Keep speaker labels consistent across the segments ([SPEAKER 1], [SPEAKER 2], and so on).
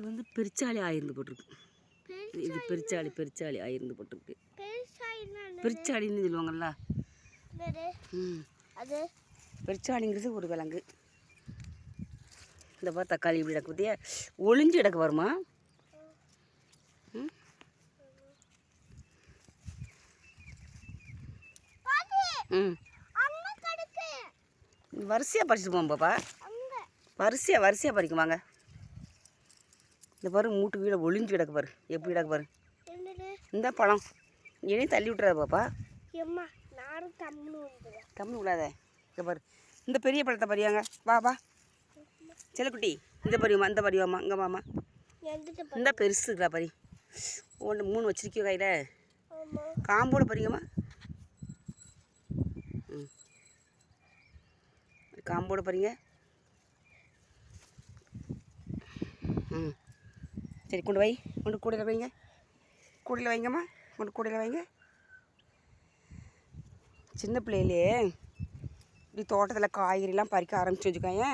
[SPEAKER 1] வந்து பெருச்சாளி ஆயிருந்து போட்டிருக்கு. இது பெருச்சாளி ஆயிருந்து போட்டிருக்கு. பெருச்சாளின்னு சொல்லுவாங்கல்ல.
[SPEAKER 2] அது
[SPEAKER 1] பெருச்சாளிங்கிறது ஒரு விலங்கு. இந்த பா தக்காளி இப்படி கிடக்கு பற்றியா, ஒளிஞ்சு கிடக்கு வருமா? ம் வரிசையாக பறிச்சுட்டு போவோம் பாப்பா. வரிசையாக பறிக்குவாங்க. இந்த பாரு மூட்டு வீட ஒளிஞ்சு கிடக்கு பாரு, எப்படி கிடக்கு பாரு. இந்த பழம் இனியும் தள்ளி விட்டுறாத பாப்பா. தம்மி விடாத. இங்கே பாரு, இந்த பெரிய பழத்தை பறியாங்க. வா வா செல்லக்குட்டி, இந்த பறியுமா, இந்த பறிவாமா, இங்கே வாமா. இந்த பெருசு இருக்கா பறி. 1 3 வச்சிருக்கியோ கையில். காம்போடு பறிங்கம்மா. ம் காம்போடு பறிங்க. ம் சரி கொண்டு வை, கொண்டு கூடையில் வைங்க. கூடையில் வைங்கம்மா, கொண்டு கூடையில் வைங்க. சின்ன பிள்ளையிலே இப்படி தோட்டத்தில் காய்கறிலாம் பறிக்க ஆரம்பிச்சு வச்சுக்கோங்க.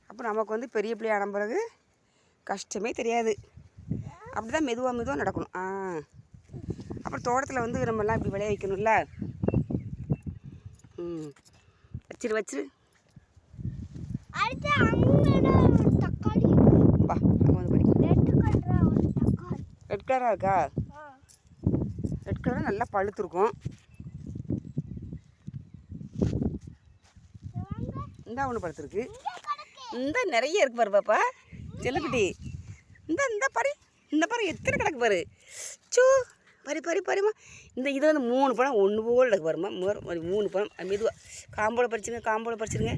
[SPEAKER 1] அப்போ நமக்கு வந்து பெரிய பிள்ளை ஆன பிறகு கஷ்டமே தெரியாது. அப்படி தான் மெதுவாக நடக்கணும். அப்புறம் தோட்டத்தில் வந்து நம்மலாம் இப்படி விளைய வைக்கணும்ல. வச்சிரு பா. அங்கே வந்து படிக்கும். ரெட் கலராக இருக்கா? ரெட் கலராக நல்லா பழுத்துருக்கும். இந்த ஒன்று பழுத்துருக்கு. இந்த நிறைய இருக்கு பாரு பாப்பா செல்லக்குட்டி. இந்த பாரு, இந்த பாரு எத்தனை கிடக்கு பாரு. சூ பறிமா. இந்த இது வந்து 3 பழம் ஒன்று போல் கிடக்கு பாருமா. 3 பழம் மெதுவாக காம்போட பறிச்சுருங்க.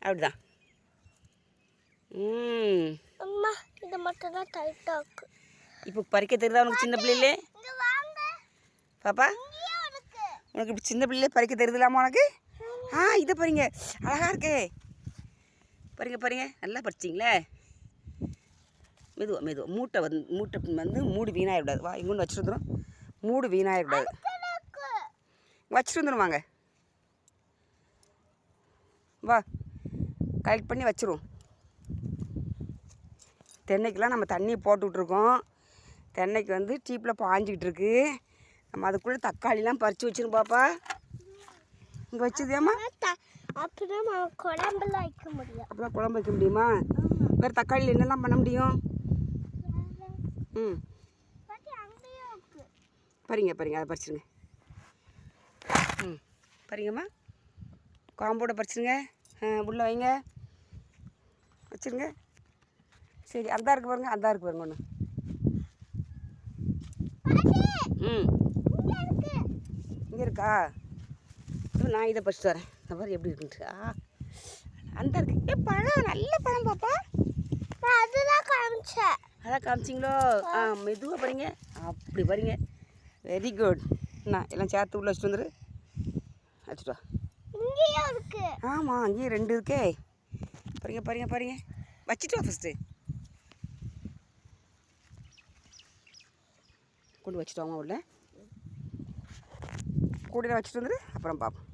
[SPEAKER 1] அப்படிதான்.
[SPEAKER 2] இது மட்டும் தான் டைட்டாக இருக்கு.
[SPEAKER 1] இப்போ பறிக்க தெரியுதா உனக்கு சின்ன பிள்ளையிலே பாப்பா? உனக்கு இப்படி சின்ன பிள்ளையிலே பறிக்க தெரியுதுலாமா உனக்கு? இதை பாருங்க, அழகாக இருக்கே. பாருங்க நல்லா பறிச்சிங்களே. மெதுவாக மூட்டை வந்து மூடு வீணாகிடக்கூடாது. வா இங்கொன்று வச்சுட்டு வந்துடும். மூடு வீணாகிடக்கூடாது. வச்சுட்டு வந்துடும். வாங்க வா, கலெக்ட் பண்ணி வச்சுருவோம். தென்னைக்கெலாம் நம்ம தண்ணியை போட்டு விட்ருக்கோம். தென்னைக்கு வந்து டீப்பில் பாஞ்சிக்கிட்டு இருக்கு. நம்ம அதுக்குள்ளே தக்காளிலாம் பறித்து வச்சிரும் பாப்பா. இங்கே வச்சுதியாம்மா?
[SPEAKER 2] அப்பதான் குழம்புலாம் வைக்க முடியும்.
[SPEAKER 1] அப்போதான் குழம்பு வைக்க முடியுமா? வேறு தக்காளியில் என்னெல்லாம் பண்ண முடியும்? பறிங்க அதை பறிச்சுருங்க. பறிங்கம்மா, காம்போட பறிச்சுருங்க. உள்ளே வைங்க, வச்சுருங்க. சரி அந்தா இருக்கு பாருங்க ஒன்று. இங்கே இருக்கா? நான் இதை பறிச்சுட்டு வரேன். இந்த மாதிரி எப்படி இருக்குன்ட்டு. அந்த இருக்கு. பழம் நல்ல பழம் பாப்பா.
[SPEAKER 2] அதுதான் காமிச்சேன்.
[SPEAKER 1] அதான் காமிச்சிங்களோ? மெதுவாக பறிங்க. அப்படி பறிங்க. Very good. எல்லாம் சேர்த்து உள்ள வச்சுட்டு வந்துரு. வச்சுட்டு வா.
[SPEAKER 2] இங்கேயும் இருக்கு.
[SPEAKER 1] ஆமாம், அங்கேயும் 2 இருக்கே. பறிங்க. வச்சுட்டு வா ஃபஸ்ட்டு. கொண்டு வச்சுட்டு வாங்க. உள்ள கூடையில் வச்சுட்டு வந்துரு. அப்புறம் பார்ப்போம்.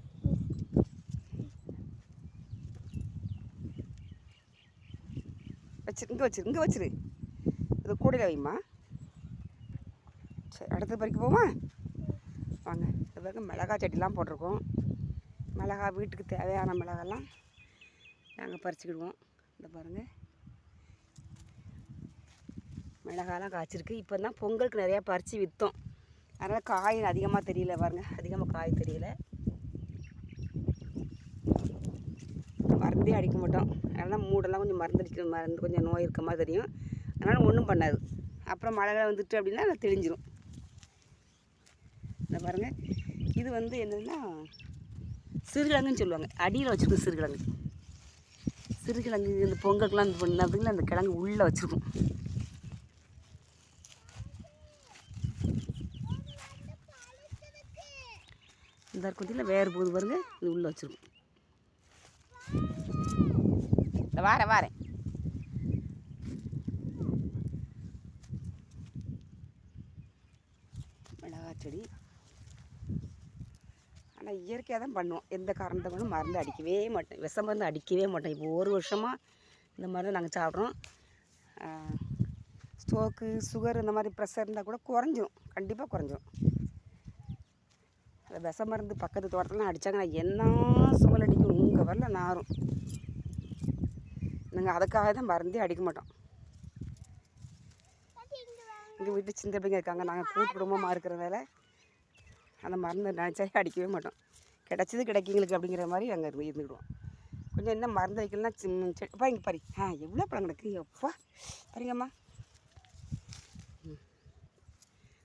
[SPEAKER 1] இங்கே வச்சிரு. இது கூடையில் வைம்மா. சரி அடுத்து பறிக்க போமா? வாங்க. இது பாருங்க, மிளகாய் செடிலாம் போட்டிருக்கோம். மிளகாய் வீட்டுக்கு தேவையான மிளகாலாம் நாங்கள் பறிச்சுக்கிடுவோம். இந்த பாருங்கள், மிளகாலாம் காய்ச்சிருக்கு. இப்போ தான் பொங்கலுக்கு நிறையா பறித்து விற்றோம். அதனால் காய் அதிகமாக தெரியல. பாருங்கள், அதிகமாக காய் தெரியல. மருந்தே அடிக்க மாட்டோம். அதனால் மூடெல்லாம் கொஞ்சம் மருந்து கொஞ்சம் நோய் இருக்க மாதிரி தெரியும். அதனால் ஒன்றும் பண்ணாது. அப்புறம் மழை வந்துட்டு அப்படின்னா அது தெளிஞ்சிடும். இந்த பாருங்கள், இது வந்து என்னதுன்னா சிறுகிழங்குன்னு சொல்லுவாங்க. அடியில் வச்சுருக்கோம் சிறுகிழங்கு. இந்த பொங்கலுக்குலாம் இது பண்ணதுக்குள்ள அந்த கிழங்கு உள்ளே வச்சுருக்கோம். இந்த குந்தியில் வேறு போது பாருங்க, இது உள்ளே வச்சுருக்கோம். வாரேன். மிளகாய் செடி. ஆனால் இயற்கையாக தான் பண்ணுவோம். எந்த காரணத்தை கொண்டும் மருந்து அடிக்கவே மாட்டேன். விஷ மருந்து அடிக்கவே மாட்டேன். இப்போ 1 வருஷமாக இந்த மாதிரி நாங்கள் சாப்பிட்றோம். ஸ்ட்ரோக்கு சுகர் இந்த மாதிரி ப்ரெஷர் இருந்தால் கூட குறைஞ்சிரும், கண்டிப்பாக குறைஞ்சிரும். அந்த விஷ மருந்து பக்கத்து தோட்டத்துலாம் அடித்தாங்கன்னா என்ன சுமல் அடிக்கும், உங்கள் வரல நாரும். நாங்கள் அதுக்காக தான் மருந்தே அடிக்க மாட்டோம். எங்கள் வீட்டு சின்ன பிள்ளைங்க இருக்காங்க, நாங்கள் கூட்டு குடும்பமாக இருக்கிறதால அந்த மருந்து நினச்சாலே அடிக்கவே மாட்டோம். கிடச்சது கிடைக்கிங்களுக்கு அப்படிங்கிற மாதிரி அங்கே இருந்துக்கிடுவோம். கொஞ்சம் என்ன மருந்து வைக்கலன்னா அப்பா இங்கே பாரு, எவ்வளோ பழம் கிடக்கு எப்பா பாருங்கம்மா.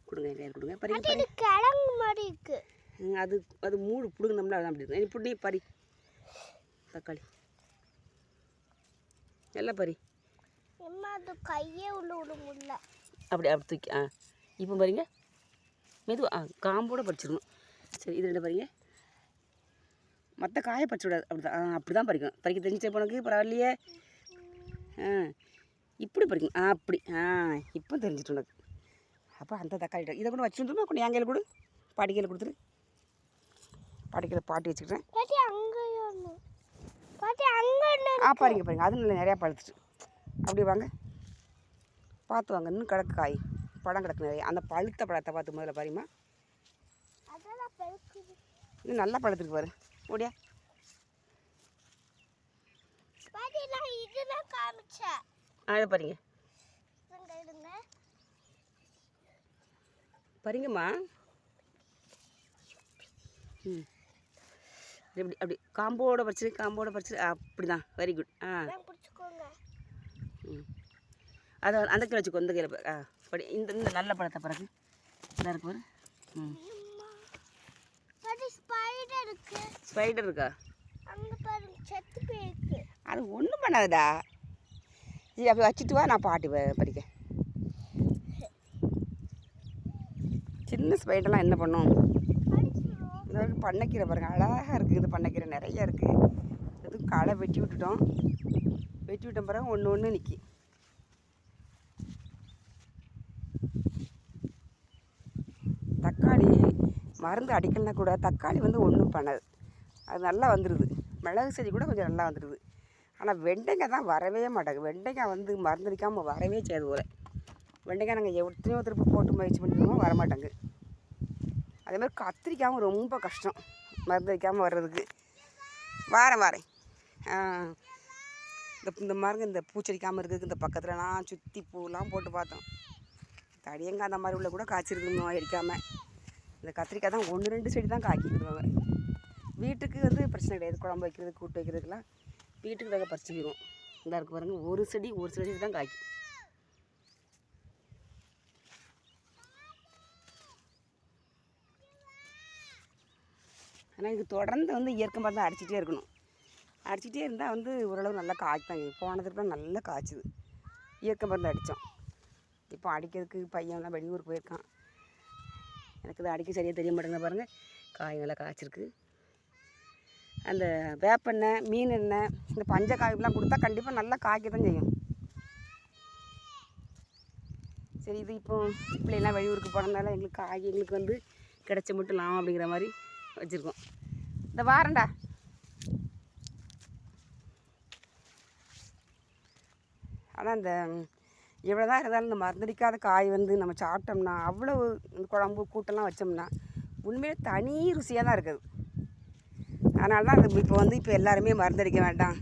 [SPEAKER 1] கொடுங்க கொடுங்க பாருங்க.
[SPEAKER 2] கிழங்கு மாதிரி இருக்கு.
[SPEAKER 1] அது அது மூடு பிடுங்கினோம்னா அதான் அப்படி இருக்கும். இப்படி பறி தக்காளி எல்லாம் பறி.
[SPEAKER 2] அது கையே உள்ள விட முடியல.
[SPEAKER 1] அப்படி தூக்கி இப்போ பாருங்க மெதுவாக காம்போடு பறிச்சிடணும். சரி இது ரெண்டு பாருங்க, மற்ற காயை பறிச்சு விடாது. அப்படி தான் பறிக்கணும். பறிக்க தெரிஞ்ச உனக்கு பரவாயில்லையே. இப்படி பறிக்கணும். அப்படி இப்போ தெரிஞ்சிட்டு உனக்கு. அப்போ அந்த தக்காளி இதை கூட வச்சுருந்தோம்னா கொஞ்சம் என் கையில் கொடு, பாட்டி கையில் கொடுத்துரு. பாட்டி கையில் பாட்டி வச்சுக்கிறேன். பாருங்க பாருங்க, அது நல்லா நிறையா பழுத்துட்டு. அப்படி வாங்க பார்த்து வாங்க, இன்னும் கிடக்கு காய், பழம் கிடக்கு நிறைய. அந்த பழுத்த பழத்தை பார்த்து முதல்ல பாருமா, இன்னும் நல்லா பழுத்துருக்கு பாரு. ஓடியா அதை பாருங்க பாருங்கம்மா. எப்படி அப்படி காம்போட பறிச்சிரு அப்படி தான். Very good. அதை அந்த கையில் வச்சுக்கோ, இந்த கையில் படி. இந்த நல்ல பழத்தை பிறகு இதாக இருக்கு பாரு. ஸ்பைடர் இருக்கா? அது ஒன்றும் பண்ணாதுடா. சரி அப்படி வச்சுட்டு வா, நான் பாட்டி பறிக்க. சின்ன ஸ்பைடர்லாம் என்ன பண்ணும்? இந்த பண்ணைக்கீரை பாருங்கள், அழகாக இருக்குது. இது பண்ணைக்கீரை நிறையா இருக்குது. எதுவும் களை வெட்டி விட்டுட்டோம். வெட்டி விட்ட பிறகு ஒன்று ஒன்று நிற்கி. தக்காளி மருந்து அடிக்கலனா கூட தக்காளி வந்து ஒன்றும் பண்ணாது, அது நல்லா வந்துடுது. மிளகு செடி கூட கொஞ்சம் நல்லா வந்துடுது. ஆனால் வெண்டைக்காய் தான் வரவே மாட்டேங்குது. வெண்டைக்காய் வந்து மருந்து அடிக்காமல் வரவே செய்யாது போல. வெண்டைக்காய் நாங்கள் எத்தனையோ திருப்பி போட்டு முயற்சி பண்ணிடுவோம், வரமாட்டாங்க. அதேமாதிரி கத்திரிக்காயும் ரொம்ப கஷ்டம் மருந்து வைக்காமல் வர்றதுக்கு. வாரேன் இந்த மருந்து இந்த பூச்சடிக்காமல் இருக்குது. இந்த பக்கத்துலலாம் சுற்றி பூலாம் போட்டு பார்த்தோம், தடியங்காய் அந்த மாதிரி உள்ள கூட காய்ச்சிருக்குன்னு அடிக்காமல். இந்த கத்திரிக்காய் தான் 1-2 செடி தான் காய்க்கிடுவாங்க. வீட்டுக்கு வந்து பிரச்சனை கிடையாது, குழம்பு வைக்கிறது கூட்டு வைக்கிறதுக்கெலாம் வீட்டுக்கு தாங்க பறிச்சுக்கிடுவோம். இந்த இருக்கு பாருங்க, ஒரு செடி தான் காய்க்கும். ஆனால் இது தொடர்ந்து வந்து இயற்கை மருந்து அடிச்சிட்டே இருக்கணும். அடிச்சிட்டே இருந்தால் வந்து ஓரளவு நல்லா காய்ப்பாங்க. போன திருப்பி நல்லா காய்ச்சுது, இயற்கை மருந்து அடித்தோம். இப்போ அடிக்கிறதுக்கு பையன்லாம் வெளியூர் போயிருக்கான். எனக்கு இது அடிக்க சரியாக தெரிய மாட்டேங்குது. பாருங்கள் காய் நல்லா காய்ச்சிருக்கு. அந்த வேப்பெண்ணெய், மீன் எண்ணெய், இந்த பஞ்சக்காய்லாம் கொடுத்தா கண்டிப்பாக நல்லா காய்க்க தான் செய்யும். சரி இது இப்போ பிள்ளைலாம் வெளியூருக்கு போனதுனால எங்களுக்கு வந்து கிடச்ச மட்டும் லாபம் அப்படிங்கிற மாதிரி வச்சுருக்கோம். இந்த வாரண்டா ஆனால் இந்த எவ்வளோ தான் இருந்தாலும் இந்த மருந்தடிக்காத காய் வந்து நம்ம சாப்பிட்டோம்னா அவ்வளோ இந்த குழம்பு கூட்டெல்லாம் வச்சோம்னா உண்மையிலே தனி ருசியாக தான் இருக்குது. அதனால தான் அது இப்போ எல்லாருமே மருந்தடிக்க வேண்டாம்,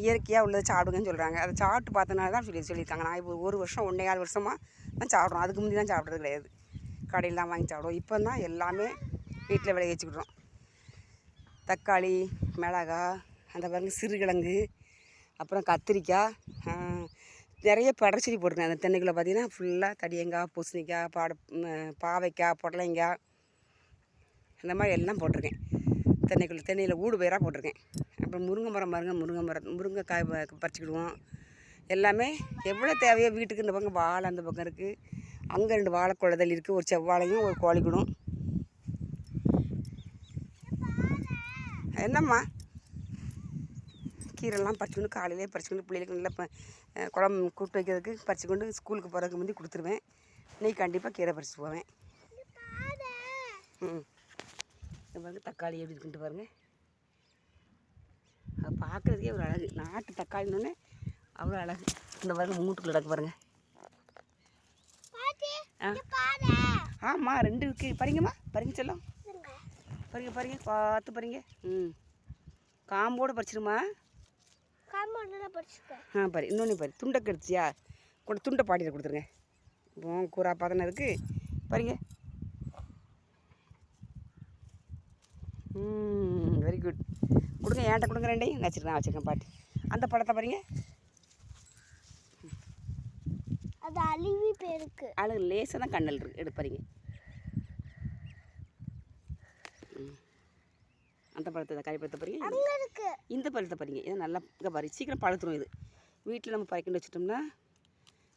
[SPEAKER 1] இயற்கையாக உள்ளதை சாப்பிடுங்கன்னு சொல்கிறாங்க. அதை சாப்பிட்டு பார்த்தனால தான் சொல்லியிருக்காங்க. நான் இப்போ 1 வருஷம் 1.25 வருஷமாக தான் சாப்பிட்றோம். அதுக்கு முன்னாடி தான் சாப்பிட்றது கிடையாது, கடையில் தான் வாங்கி சாப்பிடுவோம். இப்போ தான் எல்லாமே வீட்டில் விளைய வச்சுக்கிட்டோம். தக்காளி, மிளகாய், அந்த பாருங்க சிறுகிழங்கு, அப்புறம் கத்திரிக்காய், நிறைய படர்ச்செடி போட்டிருக்கேன். அந்த தென்னைக்குள்ளே பார்த்திங்கன்னா ஃபுல்லாக தடியங்காய், பூசணிக்காய், பாவைக்காய், புடலைங்காய், அந்த மாதிரி எல்லாம் போட்டிருக்கேன். தென்னையில் ஊடு பயிராக போட்டிருக்கேன். அப்புறம் முருங்கைக்காய் பறிச்சுக்கிடுவோம். எல்லாமே எவ்வளோ தேவையோ வீட்டுக்கு. இந்த பக்கம் வாழை அந்த பக்கம் இருக்குது, அங்கே 2 வாழை குழதல் இருக்குது, ஒரு செவ்வாழையும் ஒரு கோழிக்கூடும். என்னம்மா கீரைலாம் பறிச்சுக்கொண்டு காலையிலே பறிச்சுக்கொண்டு பிள்ளைகளுக்கு நல்லா குழம்பு கூட்டு வைக்கிறதுக்கு பறிச்சுக்கொண்டு ஸ்கூலுக்கு போகிறதுக்கு முந்தி கொடுத்துருவேன். இன்றைக்கி கண்டிப்பாக கீரை பறிச்சுட்டு போவேன். இது பாருங்க தக்காளி எப்படி இருக்குன்ட்டு பாருங்கள். அது பார்க்குறதுக்கே ஒரு அழகு. நாட்டு தக்காளின்னு அவ்வளோ அழகு. இந்த பாருங்க மூட்டுக்குள்ள கிடக்கு பாருங்க. ஆமாம் 2 இருக்குது. பாருங்கம்மா பாருங்க செல்லம். பாருங்க பார்த்து பாருங்க. காம்போடு பறிச்சிருமா. பாரு இன்னொன்று பாரு துண்டை கடிச்சியா கூட துண்டை பாட்டியில் கொடுத்துருங்க. கூறா பார்த்தன இருக்குது பாருங்க. Very good. கொடுங்க ஏன்ட்ட கொடுங்க ரெண்டையும் வச்சுருக்கேன் பாட்டி. அந்த பழத்தை பாருங்க.
[SPEAKER 2] அது அழுவி போயிருக்கு.
[SPEAKER 1] அழகு லேசாக தான் கண்ணல் இருக்கு. எடுப்பாருங்க. அந்த பழத்தை தக்காளி பழத்தை பாருங்க. இந்த பழத்தை பாருங்க. இதை நல்லா இங்கே பாரு சீக்கிரம் பழுத்துரும். இது வீட்டில் நம்ம பறிக்கிட்டு வச்சுட்டோம்னா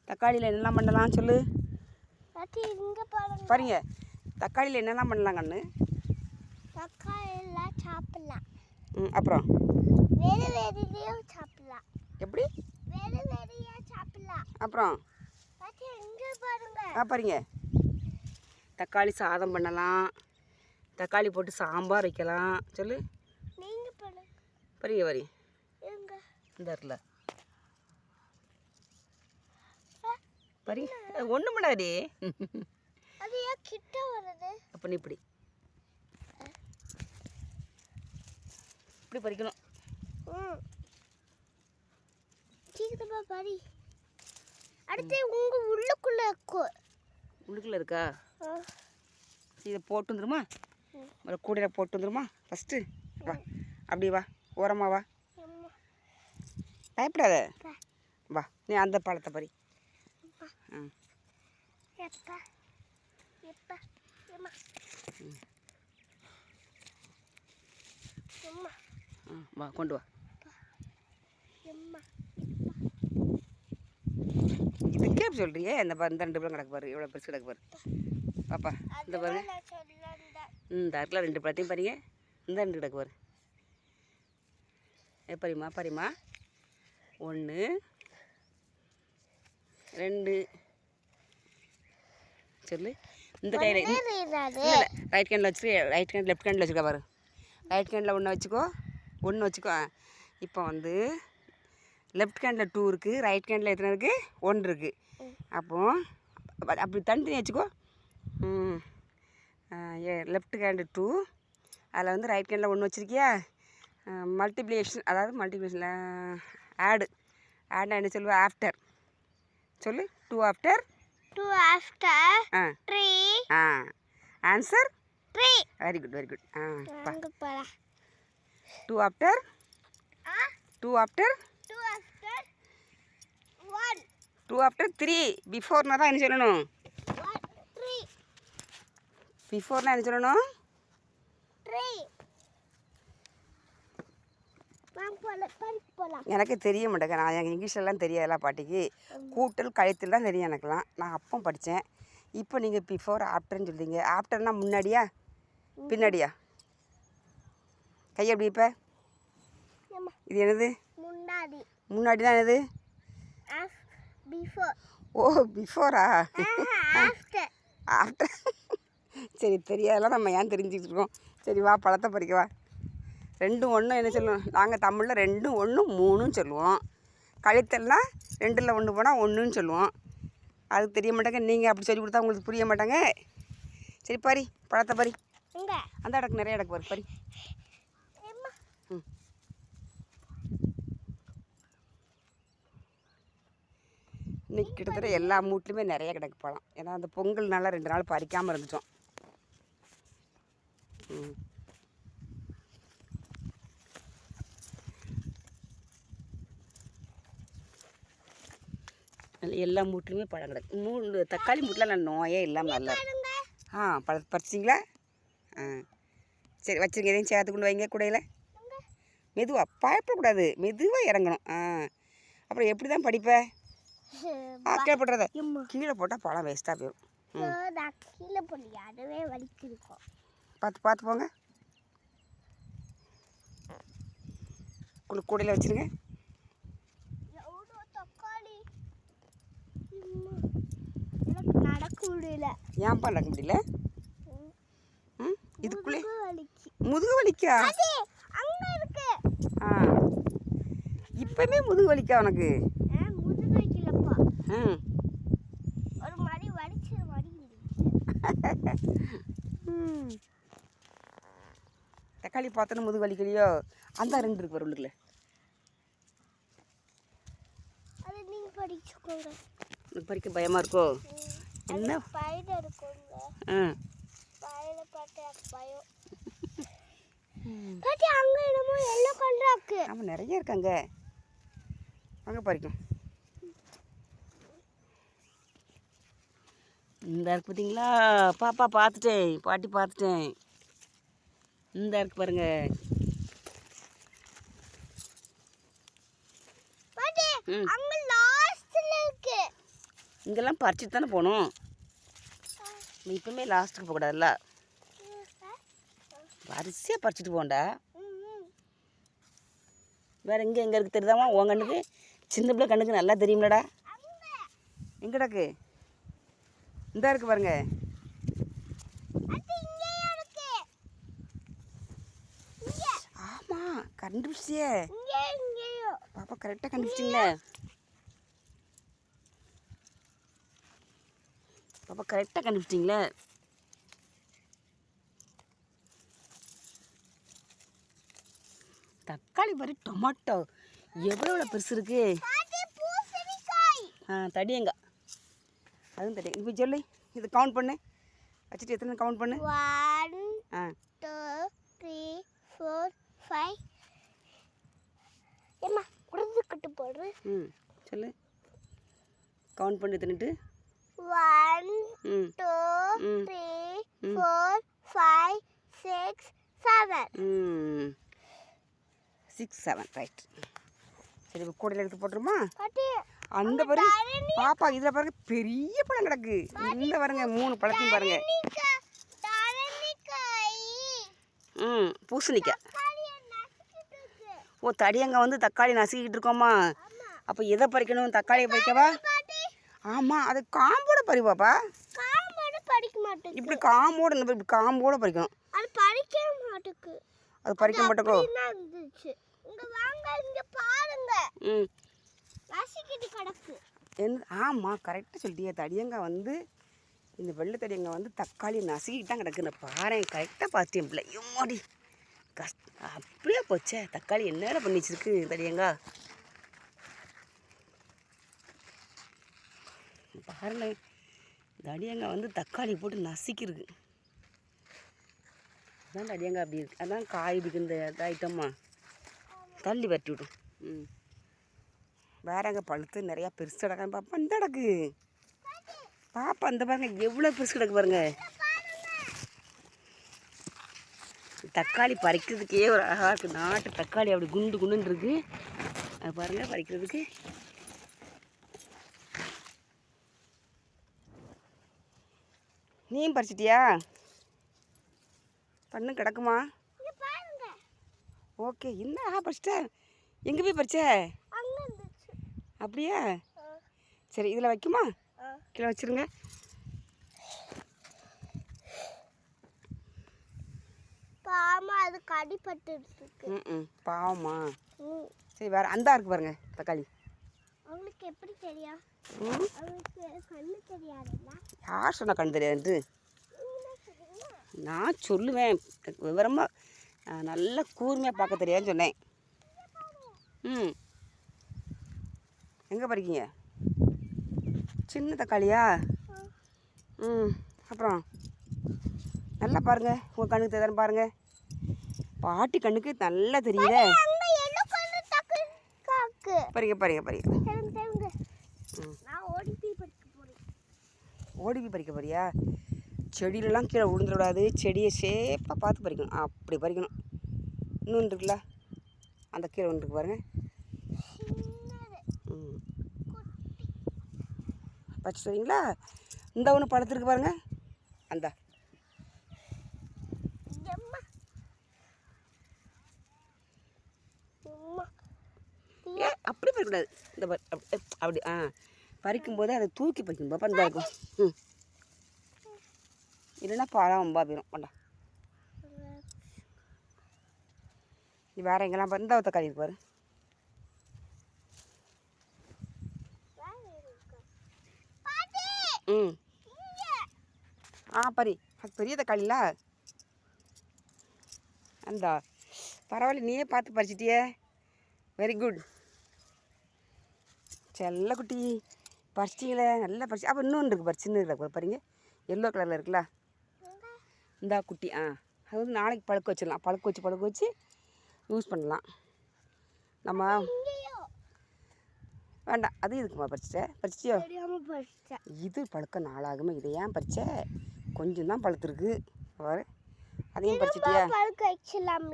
[SPEAKER 1] தக்காளியில் என்னெல்லாம் பண்ணலாம் சொல்லு. பாருங்க தக்காளியில் என்னெல்லாம் பண்ணலாம் கண்ணு.
[SPEAKER 2] தக்காளியெல்லாம் சாப்பிடலாம்.
[SPEAKER 1] அப்புறம்
[SPEAKER 2] வேறு வேறையும் சாப்பிடலாம்.
[SPEAKER 1] எப்படி
[SPEAKER 2] வேறு வேறையா சாப்பிடலாம்.
[SPEAKER 1] அப்புறம் பாருங்க தக்காளி சாதம் பண்ணலாம். தக்காளி போட்டு சாம்பார் வைக்கலாம். சொல்லு
[SPEAKER 2] நீங்க பண்ணுங்க.
[SPEAKER 1] பாருங்க வரி இந்த இடத்துல பாருங்க ஒன்றும் பண்ணாதே.
[SPEAKER 2] அது ஏன் கிட்ட வருது.
[SPEAKER 1] அப்போ நீ இப்படி இப்படி பறிக்கணும்.
[SPEAKER 2] சீக்கிரமா பறி. அடுத்து உங்க உள்ளுக்குள்ள இருக்கும்.
[SPEAKER 1] உள்ளுக்குள்ள இருக்கா. இதை போட்டு வந்துருமா. கூடையில் போட்டு வந்துருமா. ஃபஸ்ட்டு வா அப்படி வா ஓரமாக வா. பயப்படாத வா. நீ அந்த பழத்தை பறி. வா கொண்டு வா. இதுக்கே சொல்றியே. இந்த 2 பழம் கிடக்கு பாரு. எவ்வளோ பெருசு கிடக்கு பாரு பாப்பா. இந்த பாரு இந்த இடத்துல 2 பழத்தையும் பாருங்க. இந்த 2 கிடக்கு பாரு. பாரிம்மா 1 2 சொல்லு. இந்த கையில் ரைட் ஹேண்டில் வச்சுரு. ரைட் ஹேண்ட் லெஃப்ட் ஹேண்டில் வச்சுக்கோ பாரு. ரைட் ஹேண்டில் 1 வச்சுக்கோ. 1 வச்சுக்கோ. இப்போ லெஃப்ட் ஹேண்டில் 2 இருக்குது. ரைட் ஹேண்டில் எத்தனை இருக்குது. 1 இருக்குது. அப்போது அப்படி தனித்தனி வச்சுக்கோ. லெஃப்ட் ஹேண்டு 2 அதில் ரைட் ஹேண்டில் 1 வச்சுருக்கியா. மல்டிப்ளிகேஷன் அதாவது மல்டிப்ளிகேஷனில் ஆடு என்ன சொல்லுவா. ஆஃப்டர் சொல்லு. 2 after
[SPEAKER 2] 3
[SPEAKER 1] answer
[SPEAKER 2] 3.
[SPEAKER 1] Very good 2 after
[SPEAKER 2] 1
[SPEAKER 1] 2 after 3 பிஃபோர்னா தான் என்ன சொல்லணும். பிஃபோர்னா என்ன சொல்லணும்.
[SPEAKER 2] 3
[SPEAKER 1] எனக்கு தெரிய மாட்டேங்க. நான் எனக்கு இங்கிலீஷ்லாம் தெரியாதெல்லாம் பாட்டிக்கு. கூட்டல் கழித்தல் தான் தெரியும் எனக்குலாம். நான் அப்போ படித்தேன். இப்போ நீங்கள் பிஃபோர் ஆஃப்டர்னு சொல்கிறீங்க. ஆஃப்டர்னா முன்னாடியா பின்னாடியா. கையை எப்படி இப்போ இது என்னது. முன்னாடி தான் என்னது. ஓ பிஃபோரா. ஆஃப்டர் சரி தெரியாதெல்லாம் நம்ம ஏன் தெரிஞ்சுக்கிட்டு இருக்கோம். சரி வா பழத்தை பறிக்க வா. 2 1 என்ன சொல்லுவோம். நாங்கள் தமிழில் 2 1 3ன்னு சொல்லுவோம். கழித்தல்னா 2ல் 1 போனால் 1ன்னு சொல்லுவோம். அதுக்கு தெரிய மாட்டாங்க. நீங்கள் அப்படி சொல்லி கொடுத்தா உங்களுக்கு புரிய மாட்டாங்க. சரி பறி பழத்தை பறி. அந்த இடக்கு நிறைய இடக்கு பாரு பறி. இன்னைக்கு கிட்டத்தட்ட எல்லா மூட்லையுமே நிறைய கிடக்கு பழம். ஏன்னா அந்த பொங்கல்னால 2 நாள் பறிக்காமல் இருந்துட்டோம். எல்லா மூட்லையுமே பழம் கிடக்கு. தக்காளி மூட்டில் நான் நோயே இல்லாமல் நல்லா பழத்தை பறிச்சிங்களா. சரி வச்சுருங்க. எதையும் சேர்த்து கொண்டு வைங்க கூடையில். மெதுவாக பயப்படக்கூடாது. மெதுவாக இறங்கணும். அப்புறம் எப்படி தான் படிப்ப. கீழே போட்டுறத. கீழே போட்டால் பழம் வேஸ்ட்டாக போயிடும்.
[SPEAKER 2] கீழே போடலையா அதுவே வலிக்கிருக்கும்.
[SPEAKER 1] பார்த்து போங்க. கூடையில் வச்சுருங்க.
[SPEAKER 2] நடக்க முடியல.
[SPEAKER 1] ஏன்பா நடக்க முடியல. இதுக்குள்ளே முதுகு வலிக்கா. இப்பவுமே முதுகு வலிக்கா உனக்கு.
[SPEAKER 2] முதுகு வலிக்கல.
[SPEAKER 1] ம்
[SPEAKER 2] ஒரு மாதிரி வலிச்சு மாதிரி
[SPEAKER 1] ம். தக்காளி பார்த்தோன்னு முதுகு வலிக்கலையோ? அந்த 2 இருக்கு பாரு உள்ளுக்குள்ள.
[SPEAKER 2] அது நீங்க படிச்சுக்கோங்க.
[SPEAKER 1] உனக்கு பறிக்க பயமாக இருக்கோ? என்ன?
[SPEAKER 2] பயிர் இருக்குங்க.
[SPEAKER 1] ஆ
[SPEAKER 2] பயிரை பார்த்து எனக்கு பயம். பாட்டி அங்கே என்னமோ எல்லோ கலரா இருக்கு.
[SPEAKER 1] ஆமாம், நிறைய இருக்காங்க. வாங்க பறிக்கும். இந்த இருக்கு பார்த்தீங்களா? பாப்பா பார்த்துட்டேன், பாட்டி பார்த்துட்டேன். இந்த இருக்கு பாருங்க.
[SPEAKER 2] பாட்டி
[SPEAKER 1] ம்
[SPEAKER 2] அங்க லாஸ்ட்ல இருக்கு.
[SPEAKER 1] இங்கெல்லாம் பறிச்சுட்டு தானே போகணும். இப்பவுமே லாஸ்ட்டுக்கு போகக்கூடாதுல்ல, வரிசையாக பறிச்சுட்டு போண்டா. வேற எங்கே இருக்குது தெரியுதாமா? உன் கண்ணுக்கு, சின்ன பிள்ளை கண்ணுக்கு நல்லா தெரியும்லடா. எங்கடாக்கு? இந்த இருக்கு பாருங்க. ஆமாம், கண்டுபிடிச்சியே பாப்பா, கரெக்டாக கண்டுபிடிச்சிங்களே. பாப்பா கரெக்டாக கண்டுபிடிச்சிங்களே. தக்காளி பாரு, டொமாட்டோ எவ்வளோ பெருசு இருக்கு. தடியங்க, அதுவும் தடி. இப்போ சொல்லு, இது கவுண்ட் பண்ணு. வச்சுட்டு எத்தனை கவுண்ட் பண்ணு.
[SPEAKER 2] 1
[SPEAKER 1] ஆ
[SPEAKER 2] 2 3 4 5. ஏம்மா உடம்பு கட்டு போடு.
[SPEAKER 1] ம் சொல்லு, கவுண்ட் பண்ணி எத்தனைட்டு.
[SPEAKER 2] 1
[SPEAKER 1] ம்
[SPEAKER 2] 2
[SPEAKER 1] ம்
[SPEAKER 2] 3 4 5 6 7.
[SPEAKER 1] 6 7 ரைட். சரி, இப்போ கூடையில் எடுத்து போட்டுருமா?
[SPEAKER 2] பாட்டி
[SPEAKER 1] அந்த பாரு பாப்பா, இதில் பாருங்க பெரிய பழம் கிடக்கு. இந்த பாருங்க 3 பழத்தையும் பாருங்க. பூசணிக்காய். ஓ, தடியங்க வந்து தக்காளி நசுக்கிட்டு இருக்கோமா? அப்போ எதை பறிக்கணும்? தக்காளியை பறிக்கவா? ஆமாம், அது காம்போட பறி பாப்பா.
[SPEAKER 2] காம்போட பறிக்க மாட்டேங்குது.
[SPEAKER 1] இப்படி காம்போட, இந்த இப்படி காம்போட பறிக்கணும்.
[SPEAKER 2] அது பறிக்க மாட்டேங்குது.
[SPEAKER 1] அது பறிக்க மாட்டேங்கோ.
[SPEAKER 2] இருந்துச்சு. இங்க வாங்க, இங்க பாருங்க.
[SPEAKER 1] ம்
[SPEAKER 2] நசிக்கிட்டு கிடக்கு.
[SPEAKER 1] ஆமாம், கரெக்டாக சொல்லிட்டியே. தடியங்காய் வந்து, இந்த வெள்ளை தடியங்காய் வந்து தக்காளி நசுக்கிட்டு தான் கிடக்கு. நான் பாரு, கரெக்டாக பார்த்தேன் பிள்ளை. எம்மாடி அப்படியே போச்சே. தக்காளி என்ன பண்ணி வச்சிருக்கு தடியங்காய். பாருங்க, தடியங்காய் வந்து தக்காளி போட்டு நசிக்கிருக்கு. அதான் தடியங்காய் அப்படி இருக்கு. அதான் காய் இதுக்கு இந்த ஐட்டம்மா தள்ளி வரட்டி விடும். ம் வேற அங்கே பழுத்து நிறையா பெருசு கிடக்கான்னு பாப்பா. இந்த கிடக்கு பாப்பா, இந்த பாருங்க எவ்வளோ பெருசு கிடக்கு பாருங்க. தக்காளி பறிக்கிறதுக்கே ஒரு அழகாக இருக்குது. நாட்டு தக்காளி அப்படி குண்டு குண்டுன்னு இருக்கு. அது பாருங்க பறிக்கிறதுக்கு. நீயும் பறிச்சிட்டியா? பண்ணு கிடக்குமா? ஓகே, என்ன அழகா பறிச்சிட்ட. எங்கே போய் பறிச்ச? அப்படியா? சரி, இதில் வைக்குமா? கீழே வச்சிருங்க.
[SPEAKER 2] பாமா, அது கடிப்பட்டு இருக்கு.
[SPEAKER 1] பாவமா. சரி, வேற அந்த இருக்கு பாருங்க தக்காளி.
[SPEAKER 2] அவங்களுக்கு எப்படி தெரியும்? அவங்களுக்கு கண்ணு தெரியாதுல்ல.
[SPEAKER 1] யார் சொன்ன கண் தெரியாது? நான் சொல்லுவேன் விவரமாக, நல்லா கூர்மையாக பார்க்க தெரியாதுன்னு சொன்னேன். ம் எங்கே பறிக்கீங்க? சின்ன தக்காளியா? அப்புறம் நல்லா பாருங்கள், உங்கள் கண்ணுக்கு தெரியாதுன்னு பாருங்கள். பாட்டி கண்ணுக்கு நல்லா தெரியுதே. பறிக்க பறிக்க பறிக்க. ஓடி போய் பறிக்க போறியா? செடியிலலாம் கீழே விழுந்துடக்கூடாது. செடியை ஷேப்பாக பார்த்து பறிக்கணும். அப்படி பறிக்கணும். இன்னொன்று இருக்குல்ல, அந்த கீழே ஒன்று இருக்கு பாருங்க. பறிச்சு வரீங்களா? இந்த ஒன்று பழத்திருக்கு பாருங்க. அந்த அப்படி பறிக்கக்கூடாது. இந்த அப்படி பறிக்கும்போது அதை தூக்கி பறிக்கணும் பாப்பா. இந்த இருக்கும். இல்லைன்னா பழம் ரொம்ப போயிடும். கொண்டா, இது வேற எங்கெல்லாம் பாரு. இந்த தக்காளி இருக்கு பாரு. ம் பறி அது பெரிய தக்காளில அந்த பரவாயில்ல, நீயே பார்த்து பறிச்சிட்டியே, வெரி குட். செல்ல குட்டி பறிச்சிங்களே, நல்லா பறிச்சு. அப்போ இன்னொன்று இருக்குது பாரு, சின்ன இருக்குது பாருங்க, எல்லோ கலரில் இருக்குல்ல, இந்தா குட்டி. அது வந்து நாளைக்கு பழுக்க வச்சிடலாம், பழுக்க வச்சு யூஸ் பண்ணலாம் நம்ம. வேண்டாம், அது இருக்குமா பறிச்சிட்டியோ? இது பழுக்க நாளாகுமே, இதை ஏன் பறிச்ச? கொஞ்சம் தான் பழுத்துருக்கு பாரு, அதையும் பறிச்சிட்டியா?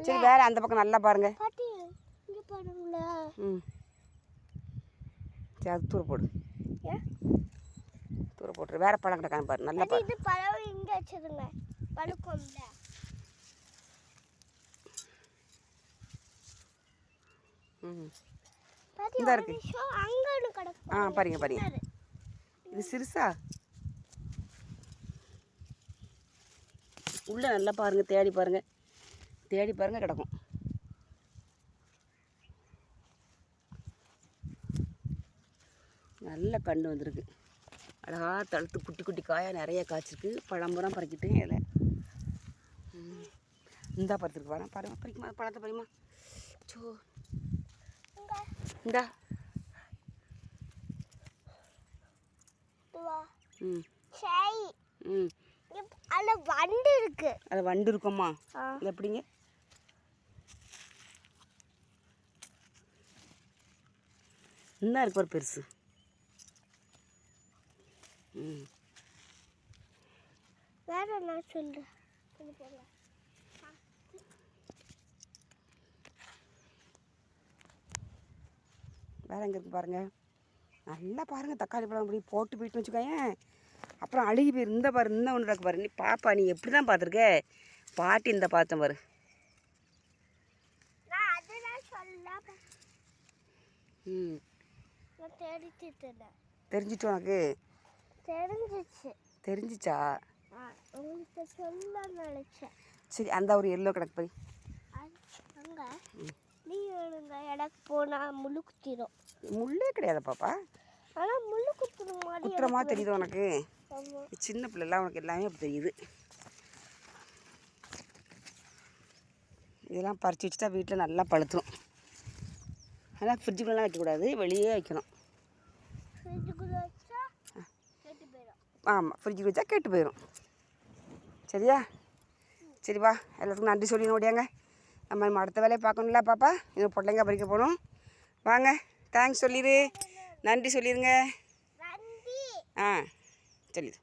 [SPEAKER 1] சரி, வேற அந்த பக்கம் நல்லா பாருங்க. ம் சரி, அது தூர போடு, தூர போட்டுரு. வேற பழம் கிடக்காம பாரு, நல்லா பாரு.
[SPEAKER 2] இது பழம் இங்க வச்சிருங்க, பழுக்கும்ல.
[SPEAKER 1] இந்த இருக்கு.
[SPEAKER 2] அங்கன்னு கிடக்கு.
[SPEAKER 1] பாருங்க, இது சிறுசா. உள்ள நல்லா பாருங்க, தேடி பாருங்க கிடக்கும். நல்ல கண்டு வந்திருக்கு, அழகா தழுத்து குட்டி குட்டி காயாக நிறைய காய்ச்சிருக்கு. பழம்பரம் பறிக்கிட்டு இதில் இந்தா பறிச்சிருக்கு பாருங்க, பறிக்குமா பழத்தை பறிமா. சோ இந்தா.
[SPEAKER 2] அதுல வண்டு இருக்கு.
[SPEAKER 1] அது வண்டு இருக்குமா? இது எப்படிங்க? இன்னும் இருக்கு ஒரு பெருசு.
[SPEAKER 2] வேற என்ன சொல்லு.
[SPEAKER 1] வேற எங்கே இருக்கு பாருங்க, நல்லா பாருங்க. தக்காளி பழம் இப்படி போட்டு போயிட்டு வச்சுக்கோங்க, அப்புறம் அழுகி போயிரு. இந்த பாரு, இன்னும் ஒன்று இருக்கு பாரு. நீ பாப்பா, நீ எப்படி தான் பார்த்துருக்க? பாட்டி இந்த பார்த்தேன் பாரு. தெரிஞ்சிட்டு உனக்கு? தெரிஞ்சிச்சா? சரி, அந்த ஒரு எல்லோ கிடக்கு போய்.
[SPEAKER 2] எனக்கு போனா முள்ளு குத்திரும்.
[SPEAKER 1] முள்ளே கிடையாது பாப்பா,
[SPEAKER 2] ஆனால் முள்ளு குத்துறமா
[SPEAKER 1] தெரியுது உனக்கு? சின்ன பிள்ளைலாம் உனக்கு எல்லாமே அப்படி தெரியுது. இதெல்லாம் பறித்து வச்சுட்டா வீட்டில் நல்லா பழுத்துரும். ஆனால் ஃப்ரிட்ஜுக்குள்ளெலாம் வைக்கக்கூடாது, வெளியே வைக்கணும். ஆமாம், ஃப்ரிட்ஜுக்கு வச்சா கெட்டு போயிடும். சரியா? சரிப்பா, எல்லாத்துக்கும் நன்றி சொல்லி ஓடியாங்க. நம்ம அடுத்த வேலையை பார்க்கணும்ல பாப்பா. இன்னும் பொட்டைங்க பறிக்க போகணும். வாங்க, தேங்க்ஸ் சொல்லிடு, நன்றி சொல்லிடுங்க. சொல்லிடு.